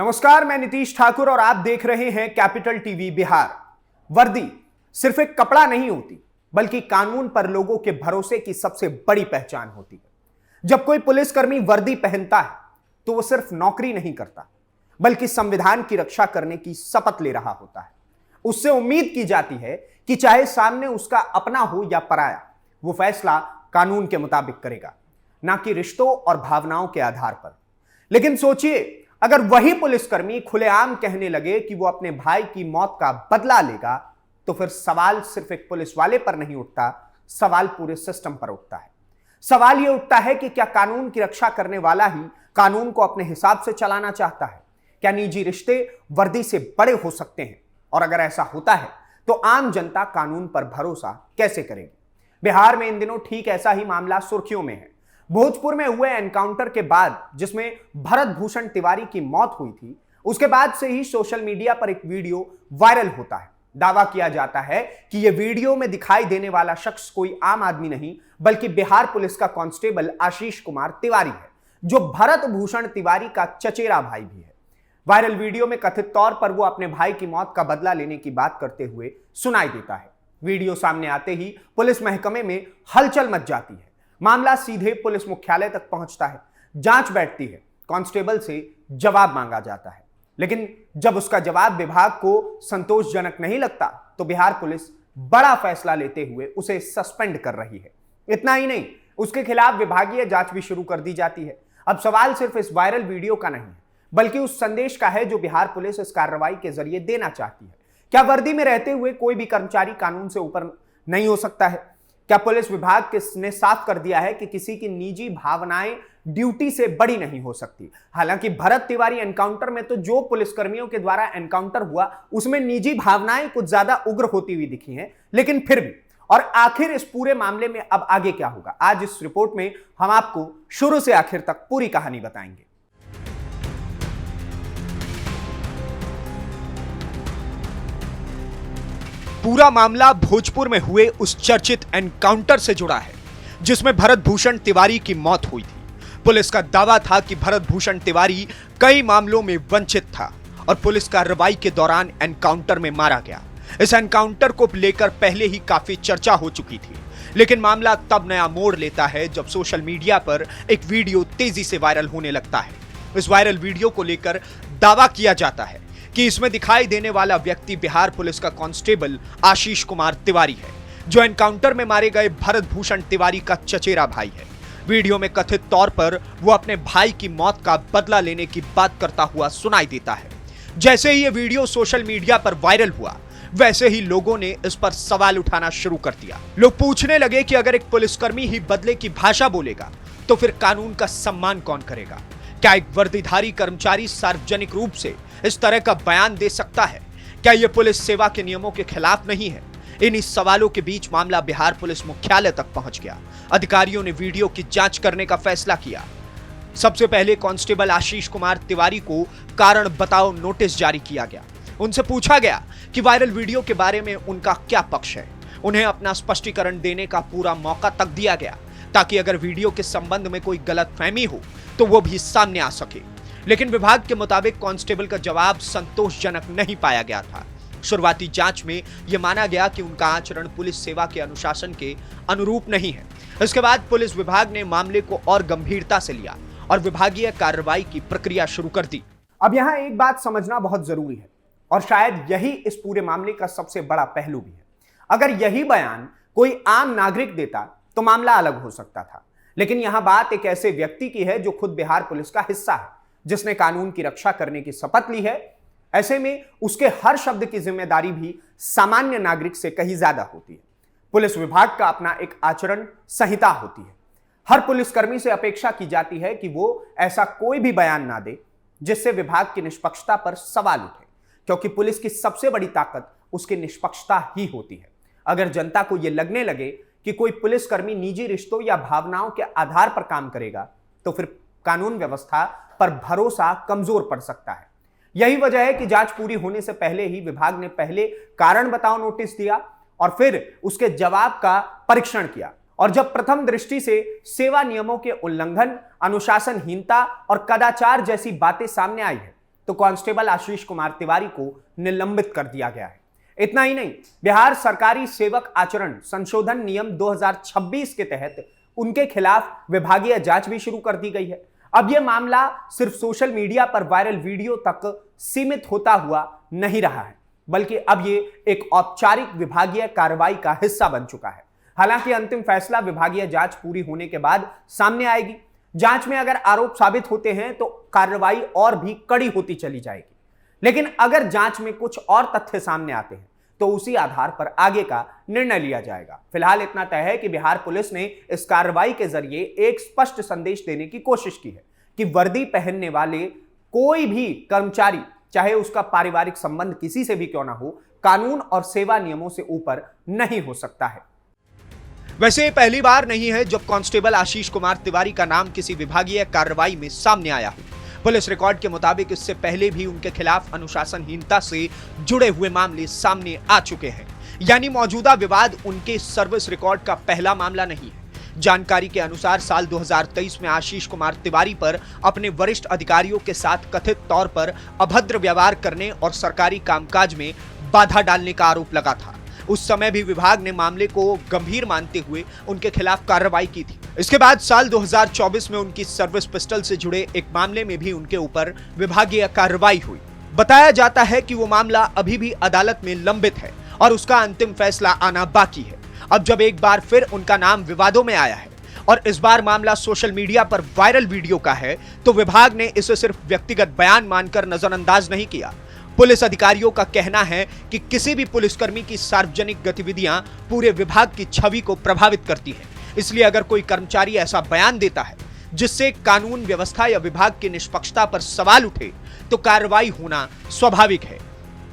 नमस्कार, मैं नीतीश ठाकुर और आप देख रहे हैं कैपिटल टीवी बिहार। वर्दी सिर्फ एक कपड़ा नहीं होती, बल्कि कानून पर लोगों के भरोसे की सबसे बड़ी पहचान होती है। जब कोई पुलिसकर्मी वर्दी पहनता है तो वो सिर्फ नौकरी नहीं करता, बल्कि संविधान की रक्षा करने की शपथ ले रहा होता है। उससे उम्मीद की जाती है कि चाहे सामने उसका अपना हो या पराया, वो फैसला कानून के मुताबिक करेगा, ना कि रिश्तों और भावनाओं के आधार पर। लेकिन सोचिए, अगर वही पुलिसकर्मी खुलेआम कहने लगे कि वो अपने भाई की मौत का बदला लेगा, तो फिर सवाल सिर्फ एक पुलिस वाले पर नहीं उठता, सवाल पूरे सिस्टम पर उठता है। सवाल यह उठता है कि क्या कानून की रक्षा करने वाला ही कानून को अपने हिसाब से चलाना चाहता है? क्या निजी रिश्ते वर्दी से बड़े हो सकते हैं? और अगर ऐसा होता है तो आम जनता कानून पर भरोसा कैसे करेगी? बिहार में इन दिनों ठीक ऐसा ही मामला सुर्खियों में है। भोजपुर में हुए एनकाउंटर के बाद, जिसमें भरत भूषण तिवारी की मौत हुई थी, उसके बाद से ही सोशल मीडिया पर एक वीडियो वायरल होता है। दावा किया जाता है कि यह वीडियो में दिखाई देने वाला शख्स कोई आम आदमी नहीं, बल्कि बिहार पुलिस का कांस्टेबल आशीष कुमार तिवारी है, जो भरत भूषण तिवारी का चचेरा भाई भी है। वायरल वीडियो में कथित तौर पर वो अपने भाई की मौत का बदला लेने की बात करते हुए सुनाई देता है। वीडियो सामने आते ही पुलिस महकमे में हलचल मच जाती है। मामला सीधे पुलिस मुख्यालय तक पहुंचता है, जांच बैठती है, कांस्टेबल से जवाब मांगा जाता है। लेकिन जब उसका जवाब विभाग को संतोषजनक नहीं लगता, तो बिहार पुलिस बड़ा फैसला लेते हुए उसे सस्पेंड कर रही है। इतना ही नहीं, उसके खिलाफ विभागीय जांच भी शुरू कर दी जाती है। अब सवाल सिर्फ इस वायरल वीडियो का नहीं है, बल्कि उस संदेश का है जो बिहार पुलिस इस कार्रवाई के जरिए देना चाहती है। क्या वर्दी में रहते हुए कोई भी कर्मचारी कानून से ऊपर नहीं हो सकता है? क्या पुलिस विभाग ने साफ कर दिया है कि किसी की निजी भावनाएं ड्यूटी से बड़ी नहीं हो सकती? हालांकि भरत तिवारी एनकाउंटर में तो जो पुलिसकर्मियों के द्वारा एनकाउंटर हुआ, उसमें निजी भावनाएं कुछ ज्यादा उग्र होती हुई दिखी हैं, लेकिन फिर भी। और आखिर इस पूरे मामले में अब आगे क्या होगा, आज इस रिपोर्ट में हम आपको शुरू से आखिर तक पूरी कहानी बताएंगे। पूरा मामला भोजपुर में हुए उस चर्चित एनकाउंटर से जुड़ा है, जिसमें भरत भूषण तिवारी की मौत हुई थी। पुलिस का दावा था कि भरत भूषण तिवारी कई मामलों में वंचित था और पुलिस कार्रवाई के दौरान एनकाउंटर में मारा गया। इस एनकाउंटर को लेकर पहले ही काफी चर्चा हो चुकी थी, लेकिन मामला तब नया मोड़ लेता है जब सोशल मीडिया पर एक वीडियो तेजी से वायरल होने लगता है। इस वायरल वीडियो को लेकर दावा किया जाता है कि इसमें दिखाई देने वाला व्यक्ति बिहार पुलिस का कांस्टेबल आशीष कुमार तिवारी है, जो एनकाउंटर में मारे गए भरत भूषण तिवारी का चचेरा भाई है। वीडियो में कथित तौर पर वो अपने भाई की मौत का बदला लेने की बात करता हुआ सुनाई देता है। जैसे ही ये वीडियो सोशल मीडिया पर वायरल हुआ, वैसे ही लोगों ने इस पर सवाल उठाना शुरू कर दिया। लोग पूछने लगे कि अगर एक पुलिसकर्मी ही बदले की भाषा बोलेगा, तो फिर कानून का सम्मान कौन करेगा? क्या एक वर्दीधारी कर्मचारी सार्वजनिक रूप से इस तरह का बयान दे सकता है? क्या यह पुलिस सेवा के नियमों के खिलाफ नहीं है? इन्हीं सवालों के बीच मामला बिहार पुलिस मुख्यालय तक पहुंच गया। अधिकारियों ने वीडियो की जांच करने का फैसला किया। सबसे पहले कांस्टेबल आशीष कुमार तिवारी को कारण बताओ नोटिस जारी किया गया। उनसे पूछा गया कि वायरल वीडियो के बारे में उनका क्या पक्ष है। उन्हें अपना स्पष्टीकरण देने का पूरा मौका तक दिया गया, ताकि अगर वीडियो के संबंध में कोई गलतफहमी हो तो वो भी सामने आ सके। लेकिन विभाग के मुताबिक कांस्टेबल का जवाब संतोषजनक नहीं पाया गया था। शुरुआती जांच में यह माना गया कि उनका आचरण पुलिस सेवा के अनुशासन के अनुरूप नहीं है। इसके बाद पुलिस विभाग ने मामले को और गंभीरता से लिया और विभागीय कार्रवाई की प्रक्रिया शुरू कर दी। अब यहां एक बात समझना बहुत जरूरी है, और शायद यही इस पूरे मामले का सबसे बड़ा पहलू भी है। अगर यही बयान कोई आम नागरिक देता तो मामला अलग हो सकता था, लेकिन यहां बात एक ऐसे व्यक्ति की है जो खुद बिहार पुलिस का हिस्सा है, जिसने कानून की रक्षा करने की शपथ ली है। ऐसे में उसके हर शब्द की जिम्मेदारी भी सामान्य नागरिक से कहीं ज्यादा होती है। पुलिस विभाग का अपना एक आचरण संहिता होती है। हर पुलिसकर्मी से अपेक्षा की जाती है कि वो ऐसा कोई भी बयान ना दे जिससे विभाग की निष्पक्षता पर सवाल उठे, क्योंकि पुलिस की सबसे बड़ी ताकत उसकी निष्पक्षता ही होती है। अगर जनता को यह लगने लगे कि कोई पुलिसकर्मी निजी रिश्तों या भावनाओं के आधार पर काम करेगा, तो फिर कानून व्यवस्था पर भरोसा कमजोर पड़ सकता है। यही वजह है कि जांच पूरी होने से पहले ही विभाग ने पहले कारण बताओ नोटिस दिया और फिर उसके जवाब का परीक्षण किया। और जब प्रथम दृष्टि से सेवा नियमों के उल्लंघन, अनुशासनहीनता और कदाचार जैसी बातें सामने आई है, तो कांस्टेबल आशीष कुमार तिवारी को निलंबित कर दिया गया है। इतना ही नहीं, बिहार सरकारी सेवक आचरण संशोधन नियम 2026 के तहत उनके खिलाफ विभागीय जांच भी शुरू कर दी गई है। अब यह मामला सिर्फ सोशल मीडिया पर वायरल वीडियो तक सीमित होता हुआ नहीं रहा है, बल्कि अब यह एक औपचारिक विभागीय कार्रवाई का हिस्सा बन चुका है। हालांकि अंतिम फैसला विभागीय जांच पूरी होने के बाद सामने आएगी। जांच में अगर आरोप साबित होते हैं तो कार्रवाई और भी कड़ी होती चली जाएगी, लेकिन अगर जांच में कुछ और तथ्य सामने आते हैं तो उसी आधार पर आगे का निर्णय लिया जाएगा। फिलहाल इतना तय है कि बिहार पुलिस ने इस कार्रवाई के जरिए एक स्पष्ट संदेश देने की कोशिश की है कि वर्दी पहनने वाले कोई भी कर्मचारी, चाहे उसका पारिवारिक संबंध किसी से भी क्यों ना हो, कानून और सेवा नियमों से ऊपर नहीं हो सकता है। वैसे ये पहली बार नहीं है जब कांस्टेबल आशीष कुमार तिवारी का नाम किसी विभागीय कार्रवाई में सामने आया हो। पुलिस रिकॉर्ड के मुताबिक इससे पहले भी उनके खिलाफ अनुशासनहीनता से जुड़े हुए मामले सामने आ चुके हैं, यानी मौजूदा विवाद उनके सर्विस रिकॉर्ड का पहला मामला नहीं है। जानकारी के अनुसार साल 2023 में आशीष कुमार तिवारी पर अपने वरिष्ठ अधिकारियों के साथ कथित तौर पर अभद्र व्यवहार करने और सरकारी कामकाज में बाधा डालने का आरोप लगा था। उस समय भी विभाग ने मामले को गंभीर मानते हुए उनके खिलाफ कार्रवाई की थी। इसके बाद साल 2024 में उनकी सर्विस पिस्टल से जुड़े एक मामले में भी उनके ऊपर विभागीय कार्रवाई हुई। बताया जाता है कि वो मामला अभी भी अदालत में लंबित है और उसका अंतिम फैसला आना बाकी है। अब जब एक बार फिर उनका नाम विवादों में आया है और इस बार मामला सोशल मीडिया पर वायरल वीडियो का है, तो विभाग ने इसे सिर्फ व्यक्तिगत बयान मानकर नजरअंदाज नहीं किया। पुलिस अधिकारियों का कहना है कि किसी भी पुलिसकर्मी की सार्वजनिक गतिविधियां पूरे विभाग की छवि को प्रभावित करती हैं। इसलिए अगर कोई कर्मचारी ऐसा बयान देता है जिससे कानून व्यवस्था या विभाग की निष्पक्षता पर सवाल उठे, तो कार्रवाई होना स्वाभाविक है।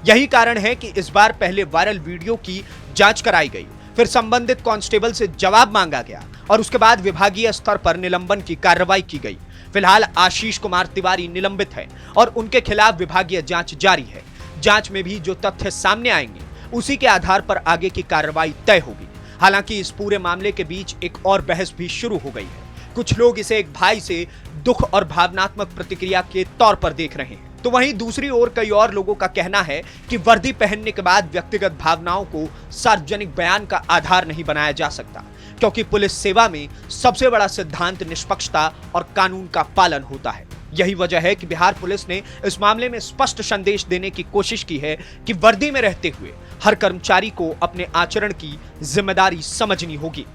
यही कारण है कि इस बार पहले वायरल वीडियो की जांच कराई गई, फिर संबंधित कांस्टेबल से जवाब मांगा गया और उसके बाद विभागीय स्तर पर निलंबन की कार्रवाई की गई। फिलहाल आशीष कुमार तिवारी निलंबित है और उनके खिलाफ विभागीय जांच जारी है। जांच में भी जो तथ्य सामने आएंगे उसी के आधार पर आगे की कार्रवाई तय होगी। हालांकि इस पूरे मामले के बीच एक और बहस भी शुरू हो गई है। कुछ लोग इसे एक भाई से दुख और भावनात्मक प्रतिक्रिया के तौर पर देख रहे हैं, तो वहीं दूसरी ओर कई और लोगों का कहना है कि वर्दी पहनने के बाद व्यक्तिगत भावनाओं को सार्वजनिक बयान का आधार नहीं बनाया जा सकता, क्योंकि पुलिस सेवा में सबसे बड़ा सिद्धांत निष्पक्षता और कानून का पालन होता है। यही वजह है कि बिहार पुलिस ने इस मामले में स्पष्ट संदेश देने की कोशिश की है कि वर्दी में रहते हुए हर कर्मचारी को अपने आचरण की जिम्मेदारी समझनी होगी।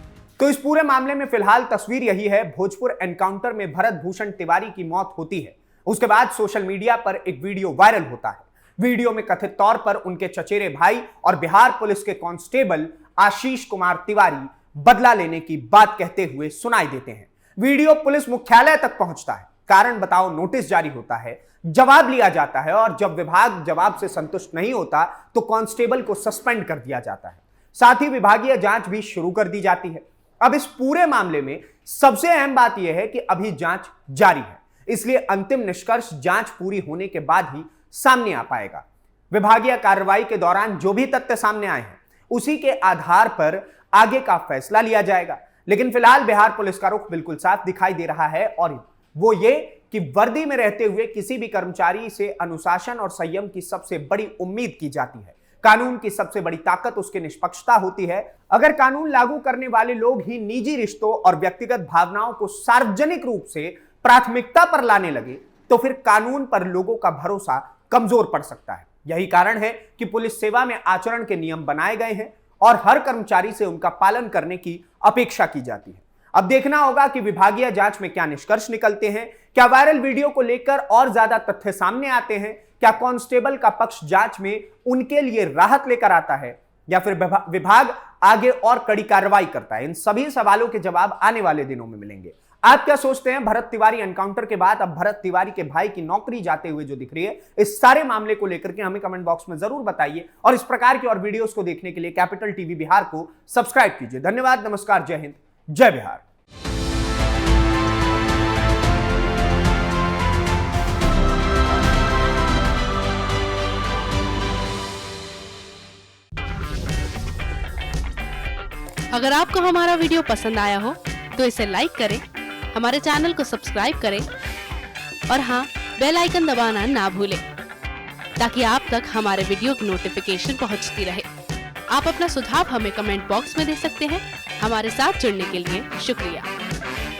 तो इस पूरे मामले में फिलहाल तस्वीर यही है। भोजपुर एनकाउंटर में भरत भूषण तिवारी की मौत होती है, उसके बाद सोशल मीडिया पर एक वीडियो वायरल होता है। वीडियो में कथित तौर पर उनके चचेरे भाई और बिहार पुलिस के कांस्टेबल आशीष कुमार तिवारी बदला लेने की बात कहते हुए सुनाई देते हैं। वीडियो पुलिस मुख्यालय तक पहुंचता है, कारण बताओ नोटिस जारी होता है, जवाब लिया जाता है और जब विभाग जवाब से संतुष्ट नहीं होता तो कांस्टेबल को सस्पेंड कर दिया जाता है। साथ ही विभागीय जांच भी शुरू कर दी जाती है। अब इस पूरे मामले में सबसे अहम बात यह है कि अभी जांच जारी है, इसलिए अंतिम निष्कर्ष जांच पूरी होने के बाद ही सामने आ पाएगा। विभागीय कार्रवाई के दौरान जो भी तथ्य सामने आए हैं उसी के आधार पर आगे का फैसला लिया जाएगा। लेकिन फिलहाल बिहार पुलिस का रुख बिल्कुल साफ दिखाई दे रहा है और वो ये कि वर्दी में रहते हुए किसी भी कर्मचारी से अनुशासन और संयम की सबसे बड़ी उम्मीद की जाती है। कानून की सबसे बड़ी ताकत उसकी निष्पक्षता होती है। अगर कानून लागू करने वाले लोग ही निजी रिश्तों और व्यक्तिगत भावनाओं को सार्वजनिक रूप से प्राथमिकता पर लाने लगे तो फिर कानून पर लोगों का भरोसा कमजोर पड़ सकता है। यही कारण है कि पुलिस सेवा में आचरण के नियम बनाए गए हैं और हर कर्मचारी से उनका पालन करने की अपेक्षा की जाती है। अब देखना होगा कि विभागीय जांच में क्या निष्कर्ष निकलते हैं। क्या वायरल वीडियो को लेकर और ज्यादा तथ्य सामने आते हैं? क्या कांस्टेबल का पक्ष जांच में उनके लिए राहत लेकर आता है या फिर विभाग आगे और कड़ी कार्रवाई करता है? इन सभी सवालों के जवाब आने वाले दिनों में मिलेंगे। आप क्या सोचते हैं? भरत तिवारी एनकाउंटर के बाद अब भरत तिवारी के भाई की नौकरी जाते हुए जो दिख रही है, इस सारे मामले को लेकर के हमें कमेंट बॉक्स में जरूर बताइए और इस प्रकार की और वीडियोस को देखने के लिए कैपिटल टीवी बिहार को सब्सक्राइब कीजिए। धन्यवाद, नमस्कार, जय हिंद, जय बिहार। अगर आपको हमारा वीडियो पसंद आया हो तो इसे लाइक करें, हमारे चैनल को सब्सक्राइब करें और हाँ, बेल आइकन दबाना ना भूलें ताकि आप तक हमारे वीडियो की नोटिफिकेशन पहुंचती रहे। आप अपना सुझाव हमें कमेंट बॉक्स में दे सकते हैं। हमारे साथ जुड़ने के लिए शुक्रिया।